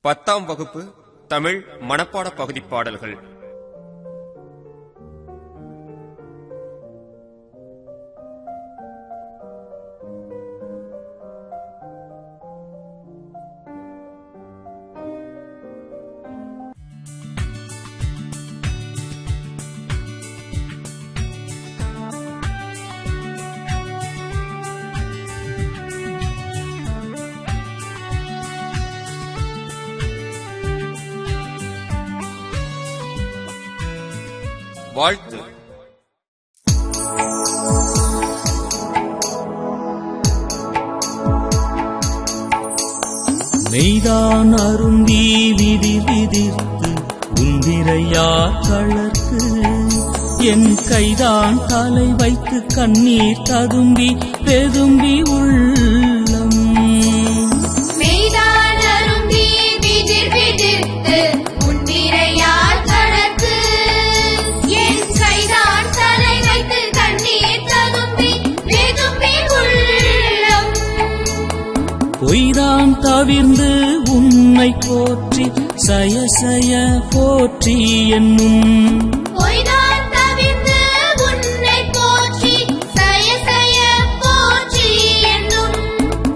10ஆம் வகுப்பு தமிழ் மனப்பாட பகுதி பாடல்கள். வாழ்த்து. மெய்தான் அருந்தி விதிர் விதிர்த்து உந்திரையா தளர்த்து என் கைதான் தலை வைத்து கண்ணீர் ததும்பி பெதும்பி உள்ளம். பொய்தான் தவிர்ந்து உன்னை போற்றி சயசய போற்றி என்னும்.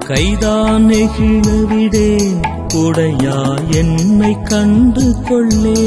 கைதான் நெகிழவிடேன் கொடையா என்னை கண்டு கொள்ளே.